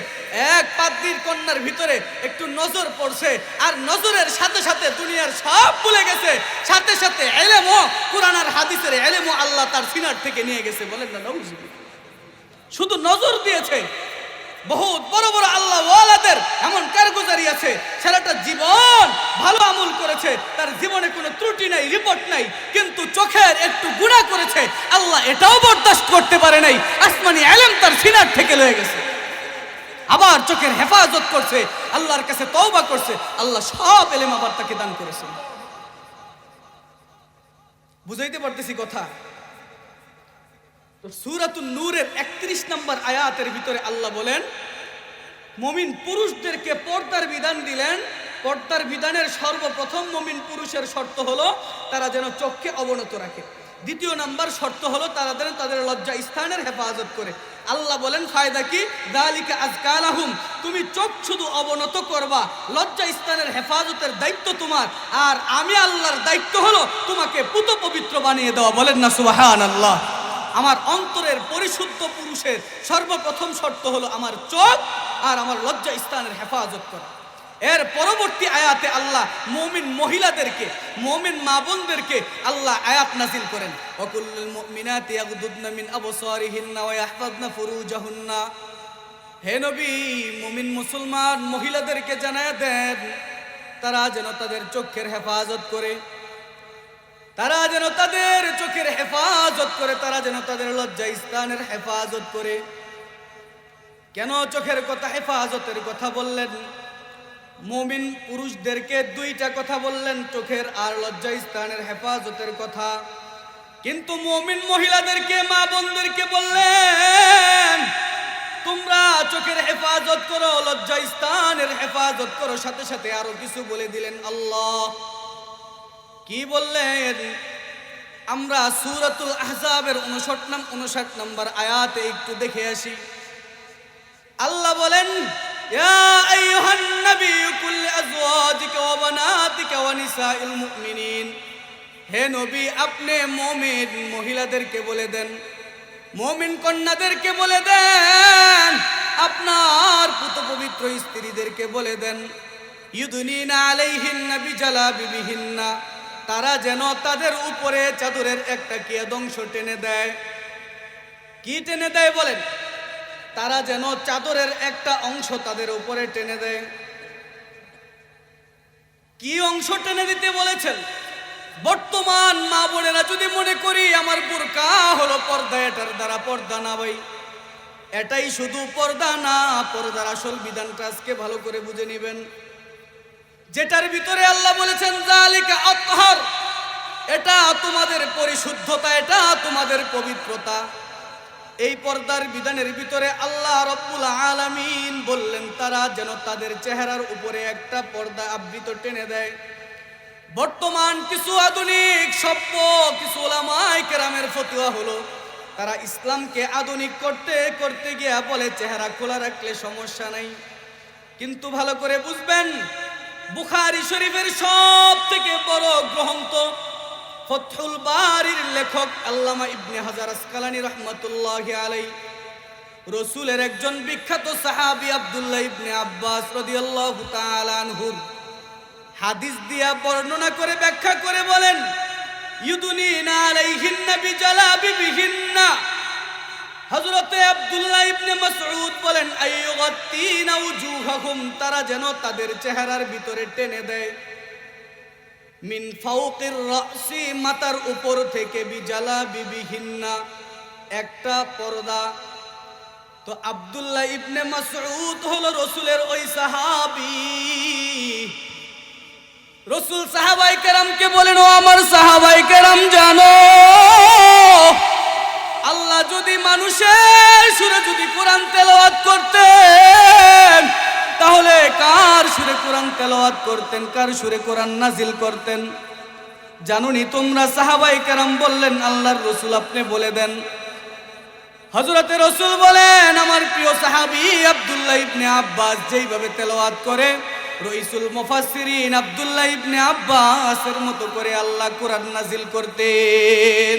এক পাদ্রীর কন্যার ভিতরে একটু নজর পড়ছে, আর নজরের সাথে সাথে দুনিয়ার সব ভুলে গেছে, সাথে সাথে ইলমও, কুরআন আর হাদিসের ইলমও আল্লাহ তার সিনার থেকে নিয়ে গেছে। বলেন না নাউজুবিল্লাহ। শুধু নজর দিয়েছে। বহুত বড় বড় আল্লাহ ওয়ালাদের এমন কারগুজারি আছে, সারাটা জীবন ভালো আমল করেছে, তার জীবনে কোনো ত্রুটি নাই, রিপোর্ট নাই, কিন্তু চোখের একটু গুনাহ করেছে, আল্লাহ এটাও বরদাস্ত করতে পারে নাই, আসমানি ইলম তার সিনার থেকে লয়ে গেছে। আবার চোখের হেফাজত করছে, আল্লাহর কাছে তওবা করছে, আল্লাহ সব ইলম আবার তাকে দান করেছে। বুঝাইতে পারতেছি কথা? তো সূরাতুন নূরের 31 নম্বর আয়াতের ভিতরে আল্লাহ বলেন, মুমিন পুরুষদেরকে পর্দার বিধান দিলেন। পর্দার বিধানের সর্বপ্রথম মুমিন পুরুষের শর্ত হলো তারা যেন চোখকে অবনত রাখে। দ্বিতীয় নাম্বার শর্ত হলো তারা যেন তাদের লজ্জা স্থানের হেফাজত করে। আল্লাহ বলেন ফায়দা কি? যালিকা আযকা লাহুম, তুমি চোখ শুধু অবনত করবা, লজ্জা স্থানের হেফাজতের দায়িত্ব তোমার, আর আমি আল্লাহর দায়িত্ব হলো তোমাকে পুত পবিত্র বানিয়ে দেওয়া। বলেন না সুবহানাল্লাহ। আমার অন্তরের পরিশুদ্ধ পুরুষের সর্বপ্রথম শর্ত হলো আমার চোখ আর আমার লজ্জা স্থানের হেফাজত করা। এর পরবর্তী আয়াতে আল্লাহ মুমিন মহিলাদেরকে, মুমিন মা বোনদেরকে আল্লাহ আয়াত নাযিল করেন, ওয়াকুল্লুল মুমিনাতি ইয়াগদুদনা মিন আবসারিহিন্না ওয়া ইয়াহফাযনা ফুরুজাহুন্না। হে নবী, মুমিন মুসলমান মহিলাদেরকে জানায় দেন তারা যেন তাদের চোখের হেফাজত করে, তারা যেন তাদের চোখের হেফাজত করে, তারা যেন তাদের লজ্জা স্থানের হেফাজত করে। কেন চোখের কথা হেফাজতের কথা বললেন? মুমিন পুরুষদেরকে দুইটা কথা বললেন, চোখের আর লজ্জা স্থানের হেফাজতের কথা, কিন্তু মুমিন মহিলাদেরকে, মা বোনদেরকে বললেন তোমরা চোখের হেফাজত করো, লজ্জা স্থানের হেফাজত করো। সাথে সাথে আরো কিছু বলে দিলেন আল্লাহ। কি বললেন? আমরা সূরাতুল আহজাবের 59 নম্বর আয়াতে একটু দেখে আসি। আল্লাহ বলেন, ইয়া আইয়ুহান নাবিয়্যু কুল লিআজওয়াজিকা ওয়া বানাতিকা ওয়া নিসাইল মুমিনিন, হে নবী আপনি মুমিন মহিলাদেরকে বলে দেন, মুমিন কন্যাদেরকে বলে দেন, আপনার পুত পবিত্র স্ত্রীদেরকে বলে দেন, ইউদনিনা আলাইহিন্না বিজালাবিবিহিন্না, তারা যেন তাদের উপরে চাদরের একটা কিয়দংশ টেনে দেয়। কি টেনে দেয় বলেন? তারা যেন চাদরের একটা অংশ তাদের উপরে টেনে দেয়। কি অংশ টেনে দিতে বলেছেন? বর্তমান মা বোনেরা যদি মনে করি আমার বোরকা হলো পর্দা, এটার দ্বারা পর্দা না ভাই, এটাই শুধু পর্দা না, পর্দার আসল বিধানটা আজকে ভালো করে বুঝে নেবেন। যেটার ভিতরে আল্লাহ বলেছেন যালিকা আতহার, এটা তোমাদের পরিশুদ্ধতা, এটা তোমাদের পবিত্রতা। এই পর্দার বিধানের ভিতরে আল্লাহ রব্বুল আলামিন বললেন তারা যেন তাদের চেহারার উপরে একটা পর্দা আবৃত টেনে দেয়। বর্তমান কিছু আধুনিক সভ্য কিছু উলামায়ে কেরামের ফতোয়া হলো তারা ইসলামকে আধুনিক করতে করতে গিয়া বলে চেহারা খোলা রাখলে সমস্যা নাই। কিন্তু ভালো করে বুঝবেন, বুখারী শরীফের সব থেকে বড় গ্রন্থ ফতহুল বারির লেখক আল্লামা ইবনে হাজার আসকালানী রাহমাতুল্লাহি আলাইহি রাসূলের একজন বিখ্যাত সাহাবী আব্দুল্লাহ ইবনে আব্বাস রাদিয়াল্লাহু তাআলা আনহু হাদিস দিয়া বর্ণনা করে ব্যাখ্যা করে বলেন, ইউদুনিনা আলাইহিন্না বিজালাবিবিহিন্না। হযরতে আব্দুল্লাহ ইবনে মাসউদ বলেন, আইয়ুগাত্তিনা উজুহাহুম, তারা যেন তাদের চেহারার ভিতরে টেনে দেয় মিন ফাওকির রাসি, মাথার উপর থেকে, বিজালাবিবিহিন্না, একটা পর্দা। তো আব্দুল্লাহ ইবনে মাসউদ হলো রাসূলের ওই সাহাবী। রাসূল সাহাবায়ে কেরামকে বলেন, ও আমার সাহাবায়ে কেরাম জানো, আল্লাহ যদি মানুষের সুরে যদি কোরআন তেলাওয়াত করতেন তাহলে কার সুরে কোরআন তেলাওয়াত করতেন, কার সুরে কোরআন নাজিল করতেন? জানুনি তোমরা? সাহাবায়ে কেরাম বললেন, আল্লাহর রাসূল আপনি বলে দেন। হযরতে রাসূল বলেন, আমার প্রিয় সাহাবী আব্দুল্লাহ ইবনে আব্বাস যেইভাবে তেলাওয়াত করে রাইসুল মুফাসসিরিন আব্দুল্লাহ ইবনে আব্বাসের মতো করে আল্লাহ কোরআন নাজিল করতেন।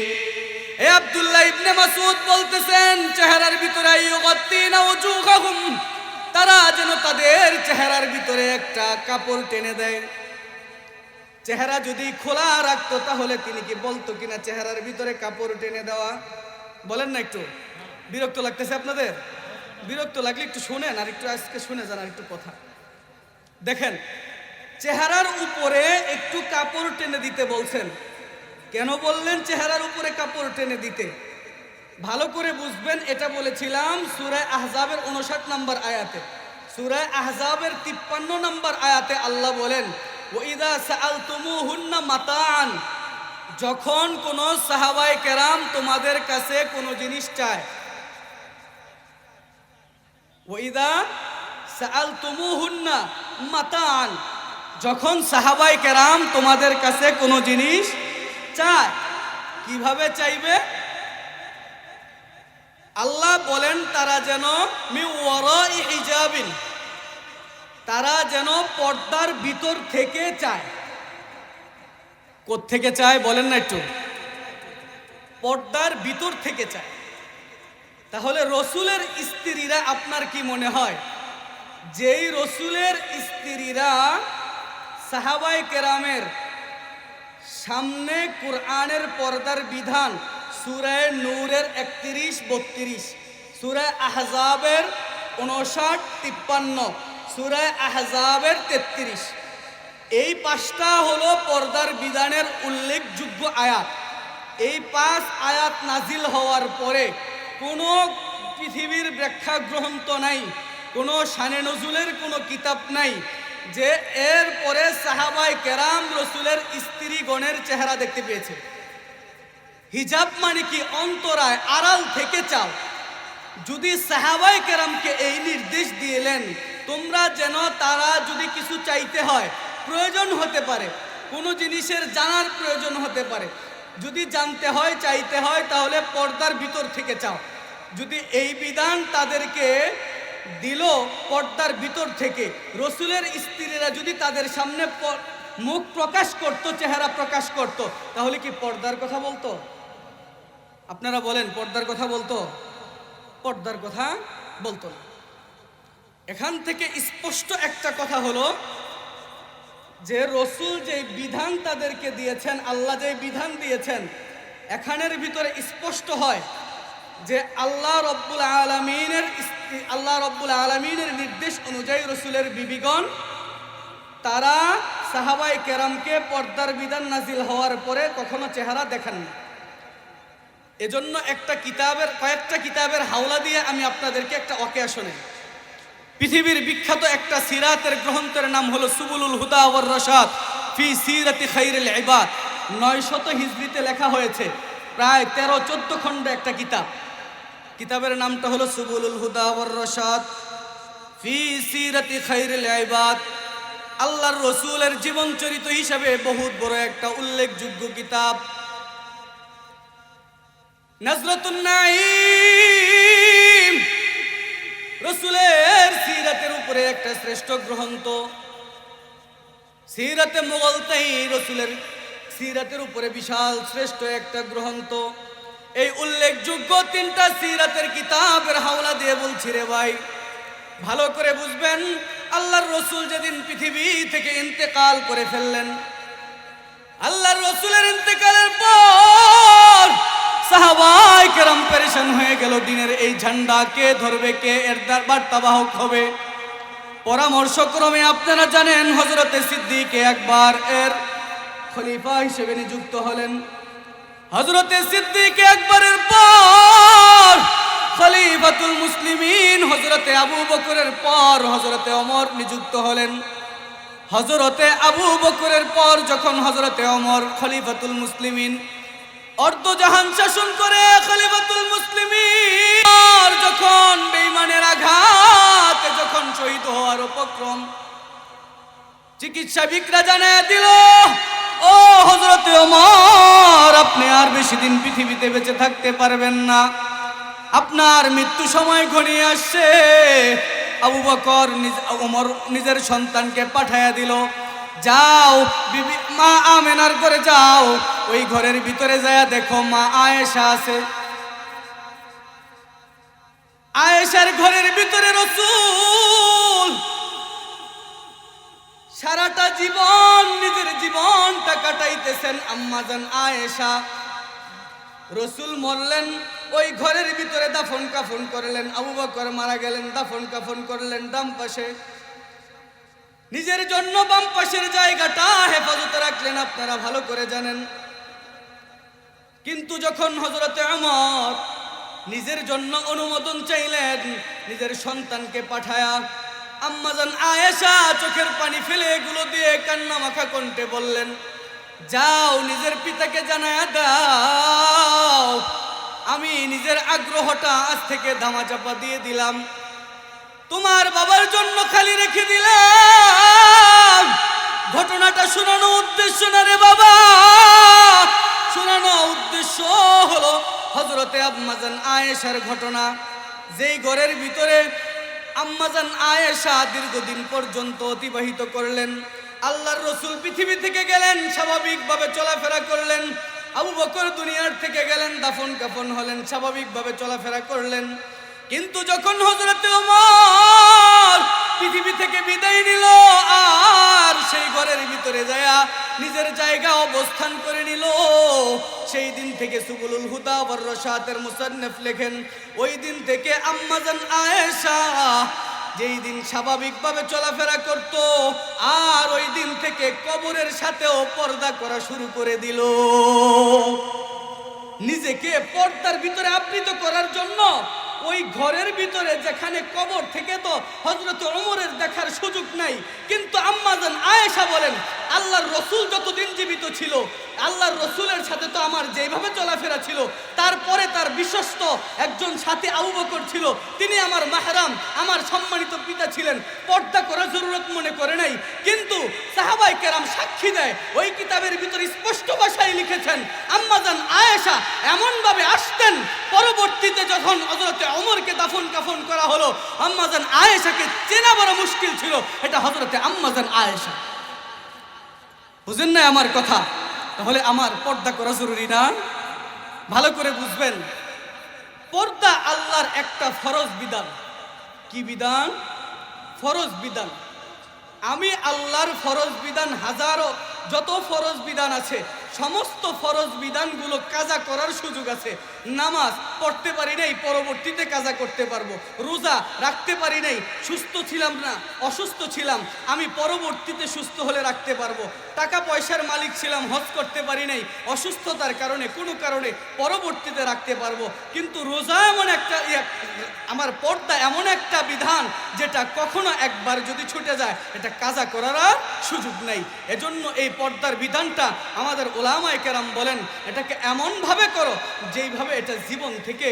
এ আব্দুল্লাহ ইবনে মাসউদ বলতেছেন, চেহারার ভিতরে আইয়ুগাত্তিনা উজুহাহুম, তারা যেন তাদের চেহারার ভিতরে একটা কাপড় টেনে দেয়। চেহারা যদি খোলা রাখতো তাহলে তিনি কি বলতো কিনা চেহারার ভিতরে কাপড় টেনে দেওয়া? বলেন না একটু? বিরক্ত লাগতেছে আপনাদের? বিরক্ত লাগলে একটু শুনেন, আর একটু আজকে শুনে যান আর একটু কথা। দেখেন, চেহারার উপরে একটু কাপড় টেনে দিতে বলছেন। কেন বললেন চেহারার উপরে কাপড় টেনে দিতে? ভালো করে বুঝবেন, এটা বলেছিলাম সূরা আহজাবের 59 নম্বর আয়াতে। সূরা আহজাবের 53 নম্বর আয়াতে আল্লাহ বলেন, ওয়াইদা সাআলতুমুহুন্না মাতাআন, যখন কোন সাহাবায়ে কেরাম তোমাদের কাছে কোন জিনিস চায়, ওয়াইদা সাআলতুমুহুন্না মাতাআন, যখন সাহাবায়ে কেরাম তোমাদের কাছে কোন জিনিস চায়, কিভাবে চাইবে? আল্লাহ বলেন তারা যেন মিন ওয়ারাই হিজাবিন, তারা যেন পর্দার ভিতর থেকে চায়। কোত্থেকে চায় বলেন না একটু? পর্দার ভিতর থেকে চায়। তাহলে রাসূলের স্ত্রীরা, আপনার কি মনে হয় যেই রাসূলের স্ত্রীরা সাহাবায়ে কেরামের সামনে কোরআনের পর্দার বিধান সূরা নূরের 31-32, সূরা আহজাবের 59-53, সূরা আহজাবের 33, এই 5টা হলো পর্দার বিধানের উল্লেখযোগ্য আয়াত। এই 5 আয়াত নাজিল হওয়ার পরে কোনো পৃথিবীর ব্যাখ্যা গ্রন্থ নাই, কোনো শানে নজুলের কোনো কিতাব নাই যে এর পরে সাহাবায়ে কেরাম রাসূলের স্ত্রীগণের চেহারা দেখতে পেয়েছে। হিজাব মানে কি? অন্তরায়, আড়াল থেকে চাও। যদি সাহাবায়ে কেরামকে এই নির্দেশ দিলেন তোমরা যেন, তারা যদি কিছু চাইতে হয়, প্রয়োজন হতে পারে, কোনো জিনিসের জানার প্রয়োজন হতে পারে, যদি জানতে হয় চাইতে হয় তাহলে পর্দার ভিতর থেকে চাও। যদি এই বিধান তাদেরকে দিল পর্দার ভিতর থেকে, রাসূলের স্ত্রীরা যদি তাদের সামনে মুখ প্রকাশ করত, চেহারা প্রকাশ করত, তাহলে কি পর্দার কথা বলতো? আপনারা বলেন, পর্দার কথা বলতো? পর্দার কথা বলতো না। এখান থেকে স্পষ্ট একটা কথা হলো যে রাসূল যে বিধান তাদেরকে দিয়েছেন, আল্লাহ যে বিধান দিয়েছেন, এখানের ভিতরে স্পষ্ট হয় যে আল্লাহ রব্বুল আলামিনের নির্দেশ অনুযায়ী রাসূলের বিবিগণ তারা সাহাবায়ে কেরামকে পর্দার বিধান নাজিল হওয়ার পরে কখনো চেহারা দেখান না। এজন্য কয়েকটা কিতাবের হাওলা দিয়ে আমি আপনাদেরকে একটা ওয়াকিয়া শোনাই। পৃথিবীর বিখ্যাত একটা সিরাতের গ্রন্থের নাম হলো সুবুলুল হুদা ওয়ার রশাদ ফি সিরাতি খায়রিল ইবাদ। 900 হিজরিতে লেখা হয়েছে, প্রায় 13-14 খণ্ড একটা কিতাব। কিতাবের নামটা হলো সুবুলুল হুদা ওয়ার রশাদ ফি সিরাতি খায়রিল ইবাদ। আল্লাহর রাসূলের জীবন চরিত হিসাবে বহুত বড় একটা উল্লেখযোগ্য কিতাব। নাজরাতুন নাঈম রাসূলের সিরাতের উপরে একটা শ্রেষ্ঠ গ্রন্থ। সিরাতে মুগলতাই রাসূলের সিরাতের উপরে বিশাল শ্রেষ্ঠ একটা গ্রন্থ। এই উল্লেখযোগ্য 3টা সিরাতের কিতাবের হাওলা দিয়ে বলছি রে ভাই, ভালো করে বুঝবেন। আল্লাহর রাসূল যেদিন পৃথিবী থেকে ইন্তেকাল করে ফেললেন, আল্লাহর রাসূলের ইন্তেকালের পর সাহাবায়ে কেরাম পেরেশান হয়ে গেল। দিনের এই ঝান্ডা কে ধরবে, কে এর বার্তাবাহক হবে? পরামর্শক্রমে আপনারা জানেন হযরতে সিদ্দিক আকবর এর খলিফা হিসেবে নিযুক্ত হলেন। হযরতে সিদ্দিক আকবরের পর খলিফাতুল মুসলিমিন হযরতে আবু বকরের পর হযরতে ওমর নিযুক্ত হলেন। হযরতে আবু বকরের পর যখন হযরতে ওমর খলিফাতুল মুসলিমিন অর্ধজাহান শাসন করে, খলিফাতুল মুসলিমিন যখন বেঈমানের আঘাতে যখন শহীদ হওয়ার উপক্রম, চিকিৎসাবিদরা জানায় দিল, ও হযরতে ওমর, আপনি আর বেশি দিন পৃথিবীতে বেঁচে থাকতে পারবেন না, আপনার মৃত্যু সময় ঘনিয়ে আসছে। আবু বকর ওমর নিজের সন্তানকে পাঠায়া দিল, যাও বিবি মা আমেনার ঘরে যাও, ওই ঘরের ভিতরে যায় দেখো মা আয়েশা আছে। আয়েশার ঘরের ভিতরে রাসূল সারাটা জীবন নিজের জীবনটা কাটাইতেছেন। আম্মাজান আয়েশা, রাসূল মরলেন, ওই ঘরের ভিতরে দাফন কাফন করলেন। আবু বকর মারা গেলেন, দাফন কাফন করলেন ডান পাশে। নিজের জন্য বাম পাশের জায়গাটা হেফাজতে রাখলেন, আপনারা ভালো করে জানেন। কিন্তু যখন হযরতে ওমর নিজের জন্য অনুমোদন চাইলেন, নিজের সন্তানকে পাঠায়া, আম্মাজান আয়েশা চোখের পানি ফেলে এগুলো দিয়ে কান্না মাখা কণ্ঠে বললেন, যাও নিজের পিতাকে জানায়া দাও, আমি নিজের আগ্রহটা আজ থেকে ধামাচাপা দিয়ে দিলাম, তোমার বাবার জন্য খালি রেখে দিলাম। ঘটনাটা শোনানো উদ্দেশ্য না রে বাবা, শোনানো উদ্দেশ্য হলো হযরতে আম্মাজান আয়েশার ঘটনা। যেই ঘরের ভিতরে আম্মাজান আয়েশা দীর্ঘদিন পর্যন্ত অতিবাহিত করলেন। আল্লাহর রাসূল পৃথিবী থেকে গেলেন, স্বাভাবিকভাবে চলাফেরা করলেন। আবু বকর দুনিয়ার থেকে গেলেন, দাফন কাফন হলেন, স্বাভাবিকভাবে চলাফেরা করলেন। কিন্তু যখন হযরতে ওমর পৃথিবী থেকে বিদায় নিল, আর সেই ঘরের ভিতরে যায়া নিজের জায়গা অবস্থান করে নিল, সেই দিন থেকে সুবুলুল হুদা ওয়ার রশাদের মুসান্নিফ লেখেন, ওই দিন থেকে আম্মাজান আয়েশা যেই দিন স্বাভাবিকভাবে চলাফেরা করত, আর ওই দিন থেকে কবরের সাথেও পর্দা করা শুরু করে দিল। নিজেকে পর্দার ভিতরে আবৃত করার জন্য ওই ঘরের ভিতরে, যেখানে কবর থেকে তো হযরত ওমরের দেখার সুযোগ নাই, কিন্তু আম্মাজান আয়েশা বলেন, আল্লাহর রাসূল যতদিন জীবিত ছিল, আল্লাহর রাসূলের সাথে তো আমার যেভাবে চলাফেরা ছিল, তারপরে তার বিশ্বস্ত একজন সাথী আবু বকর ছিল, তিনি আমার মাহরাম, আমার সম্মানিত পিতা ছিলেন, পর্দা করার জরুরত মনে করে নাই। কিন্তু সাহাবায়ে কেরাম সাক্ষী দেয়, ওই কিতাবের ভিতরে স্পষ্ট ভাষায় লিখেছেন, আম্মাজান আয়েশা এমনভাবে আসতেন, পরবর্তীতে যখন হযরতে ওমরকে দাফন কাফন করা হলো, আম্মাজান আয়েশাকে চেনা বড় মুশকিল ছিল, এটা হযরতে আম্মাজান আয়েশা। বুঝেন না আমার কথা? তাহলে আমার পর্দা করা জরুরি না? ভালো করে বুঝবেন, পর্দা আল্লাহর একটা ফরজ বিধান। কি বিধান? ফরজ বিধান। আমি আল্লাহর ফরজ বিধান, হাজারো যত ফরজ বিধান আছে, সমস্ত ফরজ বিধানগুলো কাজা করার সুযোগ আছে, নামাজ পড়তে পারি নাই, পরবর্তীতে কাজা করতে পারবো। রোজা রাখতে পারি নাই, সুস্থ ছিলাম না, অসুস্থ ছিলাম, আমি পরবর্তীতে সুস্থ হলে রাখতে পারবো। টাকা পয়সার মালিক ছিলাম, হজ করতে পারি নাই, অসুস্থতার কারণে কোনো কারণে পরবর্তীতে রাখতে পারবো। কিন্তু রোজা এমন একটা আমার পর্দা এমন একটা বিধান যেটা কখনো একবার যদি ছুটে যায় এটা কাজা করার আর সুযোগ নাই। এজন্য এই পর্দার বিধানটা আমাদের ওলামায়ে কেরাম বলেন এটাকে এমনভাবে করো যেইভাবে এটা জীবন থেকে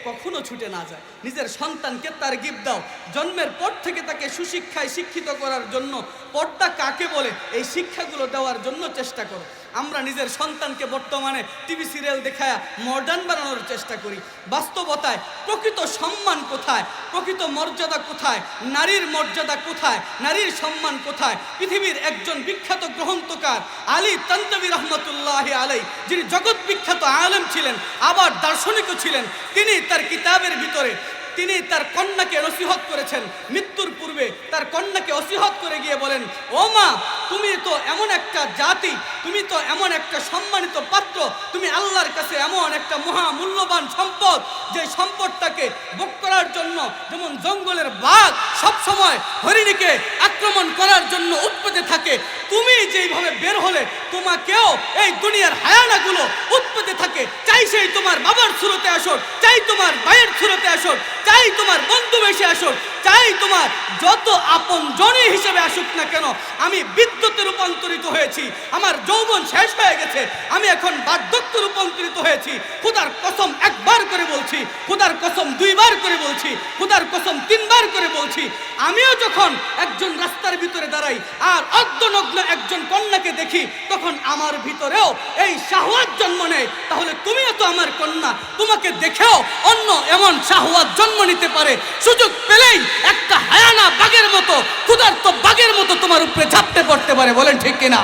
কখনো ছুটে না যায়। নিজের সন্তানকে তারগিব দাও, জন্মের পর থেকে তাকে সুশিক্ষায় শিক্ষিত করার জন্য পর্দা কাকে বলে এই শিক্ষাগুলো দেওয়ার জন্য চেষ্টা করো। আমরা নিজের সন্তানকে বর্তমানে টিভি সিরিয়াল দেখায়া মডার্ন বানানোর চেষ্টা করি। বাস্তবতায় প্রকৃত সম্মান কোথায়, প্রকৃত মর্যাদা কোথায়, নারীর মর্যাদা কোথায়, নারীর সম্মান কোথায়? পৃথিবীর একজন বিখ্যাত গ্রন্থকার আলী তানতাবী রহমতুল্লাহি আলাইহি, যিনি জগৎ বিখ্যাত আলেম ছিলেন আবার দার্শনিকও ছিলেন, তিনি তার কিতাবের ভিতরে তিনি তার কন্যাকে নসিহত করেছেন। মৃত্যুর পূর্বে তার কন্যাকে নসিহত করে গিয়ে বলেন, ও মা, তুমি তো এমন একটা জাতি, তুমি তো এমন একটা সম্মানিত পাত্র, তুমি আল্লাহর কাছে এমন একটা মহামূল্যবান সম্পদ, যে সম্পদটাকে ভোগ করার জন্য যেমন জঙ্গলের বাঘ সব সময় হরিণীকে আক্রমণ করার জন্য উৎপেতে থাকে, তুমি যেইভাবে বের হলে তোমাকেও এই দুনিয়ার হায়ানাগুলো উৎপেতে থাকে। চাই সেই তোমার বাবার সুরতে আসো, চাই তোমার ভাইয়ের সুরতে আসো, চাই তোমার বন্ধু বেশি আসুক, চাই তোমার যত আপন জনই হিসেবে আসুক না কেন, আমি বিদ্যুতে রূপান্তরিত হয়েছি, আমার যৌবন শেষ হয়ে গেছে, আমি এখন বার্ধক্যে রূপান্তরিত হয়েছি। খোদার কসম একবার করে বলছি, খোদার কসম দুইবার করে বলছি, খোদার কসম তিনবার করে বলছি, আমিও যখন একজন রাস্তার ভিতরে দাঁড়াই আর অর্ধনগ্ন একজন কন্যাকে দেখি, তখন আমার ভিতরেও এই শাহওয়াত জন্ম নেয়। তাহলে তুমিও তো আমার কন্যা, তোমাকে দেখেও অন্য এমন শাহওয়াত জন্ম নিতে পারে। সুযোগ পেলেই একটা হায়ানা বাঘের মতো, ক্ষুধার্ত বাঘের মতো তোমার উপরে ঝাঁপতে পড়তে পারে। বলেন ঠিক কিনা?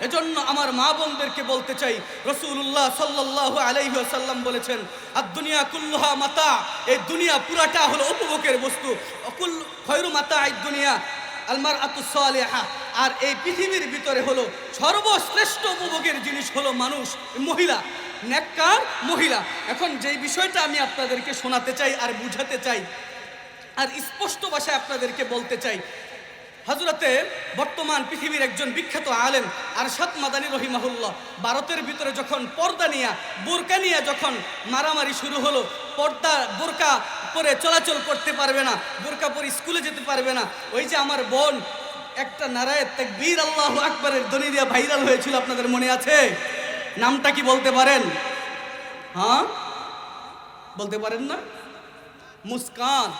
এজন্য আমার মা বোনদেরকে বলতে চাই, রাসূলুল্লাহ সাল্লাল্লাহু আলাইহি ওয়াসাল্লাম বলেছেন, আদ-দুনিয়া কুল্লুহা মাতা, এই দুনিয়া পুরাটা হলো উপভোগের বস্তু। অকুল খয়রু মাতা'আদ দুনিয়া আল মারআতুস সালিহা, আর এই পৃথিবীর ভিতরে হলো সর্বশ্রেষ্ঠ উপভোগের জিনিস হলো মানুষ, মহিলা, নেককার মহিলা। এখন যেই বিষয়টা আমি আপনাদেরকে শোনাতে চাই আর বুঝাতে চাই আর স্পষ্ট ভাষায় আপনাদেরকে বলতে চাই, হযরতে বর্তমান পৃথিবীর একজন বিখ্যাত আলেম আরশাদ মাদানী রহিমাহুল্লাহ ভারতের ভিতরে যখন পর্দা নিয়ে, বোরকা নিয়ে যখন মারামারি শুরু হলো, পর্দা বোরকা পরে চলাচল করতে পারবে না, বোরকা পরে স্কুলে যেতে পারবে না, ওই যে আমার বোন একটা নারায়ে তাকবীর আল্লাহু আকবারের ধ্বনি দিয়ে ভাইরাল হয়েছিল, আপনাদের মনে আছে? নামটা কি বলতে পারেন? হ্যাঁ, বলতে পারেন না? মুস্কান।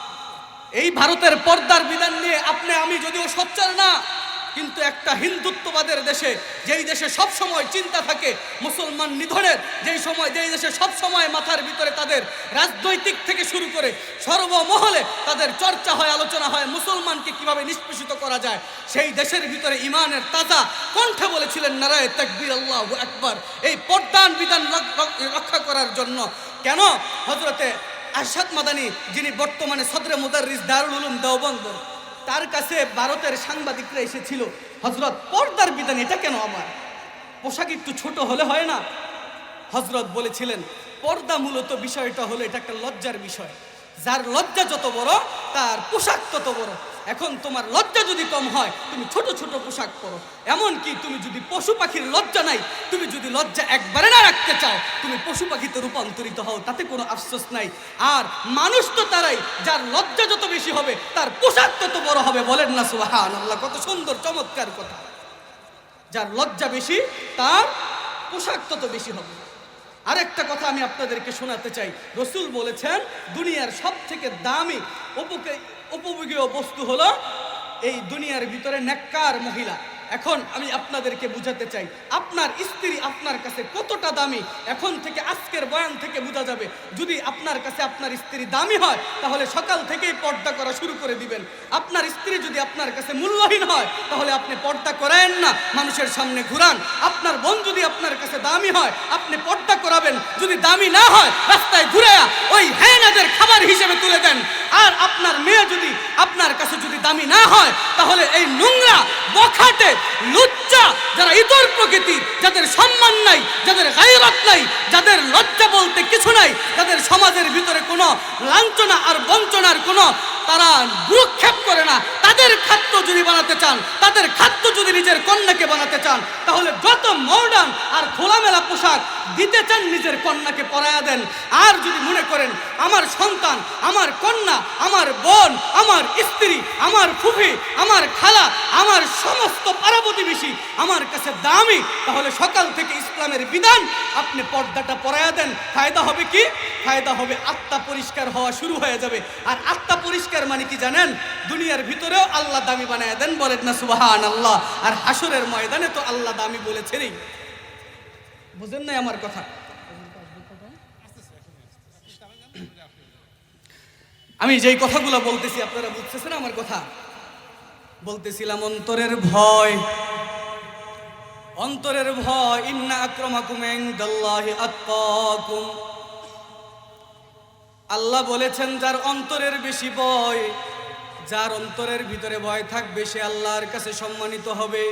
এই ভারতের পর্দার বিধান নিয়ে আপনি আমি যদিও সোচ্চার না, কিন্তু একটা হিন্দুত্ববাদের দেশে, যেই দেশে সব সময় চিন্তা থাকে মুসলমান নিধনের, যেই দেশে সব সময় মাথার ভিতরে তাদের রাজনৈতিক থেকে শুরু করে সর্বমহলে তাদের চর্চা হয়, আলোচনা হয় মুসলমানকে কিভাবে নিষ্পেষিত করা যায়, সেই দেশের ভিতরে ইমানের তাজা কণ্ঠে বলেছিলেন নারায়ে তাকবীর আল্লাহু আকবার, এই পর্দার বিধান রক্ষা করার জন্য। কেন? হযরতে আরশাদ মাদানী, যিনি বর্তমানে সদরে মুদাররিস দারুল উলুম দেওবন্দ, তার কাছে ভারতের সাংবাদিকরা এসেছিল, হযরত পর্দার বিধান এটা কেন, আমার পোশাক একটু ছোট হলে হয় না? হযরত বলেছিলেন, পর্দা মূলত বিষয়টা হলো এটা একটা লজ্জার বিষয়, যার লজ্জা যত বড় তার পোশাক তত বড়। এখন তোমার লজ্জা যদি কম হয় তুমি ছোট ছোট পোশাক পরো, এমনকি তুমি যদি পশু পাখির লজ্জা নাই, তুমি যদি লজ্জা একবারে না রাখতে চাও, তুমি পশু পাখিতে রূপান্তরিত হও, তাতে কোনো আফসোস নাই। আর মানুষ তো তারাই যার লজ্জা যত বেশি হবে তার পোশাক তত বড় হবে। বলেন না সুবহানাল্লাহ? কত সুন্দর চমৎকার কথা। যার লজ্জা বেশি তার পোশাক তত বেশি হবে। আরেকটা কথা আমি আপনাদেরকে শোনাতে চাই, রাসূল বলেছেন দুনিয়ার সব থেকে দামি উপভোগীয় বস্তু হলো এই দুনিয়ার ভিতরে নেককার মহিলা। এখন আমি আপনাদেরকে বুঝাতে চাই, আপনার স্ত্রী আপনার কাছে কতটা দামি এখন থেকে আজকের বয়ান থেকে বোঝা যাবে। যদি আপনার কাছে আপনার স্ত্রী দামি হয় তাহলে সকাল থেকেই পর্দা করা শুরু করে দিবেন। আপনার স্ত্রী যদি আপনার কাছে মূল্যহীন হয় তাহলে আপনি পর্দা করেন না, মানুষের সামনে ঘুরান। আপনার বোন যদি আপনার কাছে দামি হয় আপনি পর্দা করাবেন, যদি দামি না হয় রাস্তায় ঘুরে ওই হায়নাদের খাবার হিসেবে তুলে দেন। আর আপনার মেয়ে যদি আপনার কাছে যদি দামি না হয় তাহলে এই নোংরা বখাটে লুচ্চা, যারা ইতর প্রকৃতির, যাদের সম্মান নাই, যাদের গায়রত নাই, যাদের লজ্জা বলতে কিছু নাই, যাদের সমাজের ভিতরে কোনো লাঞ্ছনা আর বঞ্চনার কোনো তারা ভ্রুক্ষেপ করে না, তাদের খাদ্য যদি বানাতে চান, তাদের খাদ্য যদি নিজের কন্যাকে বানাতে চান, তাহলে যত মডার্ন আর খোলামেলা পোশাক দিতে চান নিজের কন্যাকে পরায়া দেন। আর যদি মনে করেন আমার সন্তান, আমার কন্যা, আমার বোন, আমার স্ত্রী, আমার ফুফি, আমার খালা, আমার সমস্ত পাড়া প্রতিবেশী আমার কাছে দামি, তাহলে সকাল থেকে ইসলামের বিধান আপনি পর্দাটা পরায়া দেন। ফায়দা হবে কি? ফায়দা হবে আত্মা পরিষ্কার হওয়া শুরু হয়ে যাবে। আর আত্মা পরিষ্কার মানে কি জানেন? দুনিয়ার ভিতরেও আল্লাহ দামি বানায় দেন, বলেন না সুবহানাল্লাহ। আর হাসরের ময়দানে তো আল্লাহ দামি বলেছেনই। বুঝেন নাই আমার কথা? আমি যেই কথাগুলো বলতেছি আপনারা বুঝতেছেন আমার কথা? বলতেছিলাম অন্তরের ভয়, অন্তরের ভয়। ইন্না আক্রামাকুম ইনদাল্লাহি আতকাকুম। আল্লাহ বলেছেন যার অন্তরের বেশি ভয়, যার অন্তরের ভিতরে ভয় থাকবে সে আল্লাহর কাছে সম্মানিত হবে।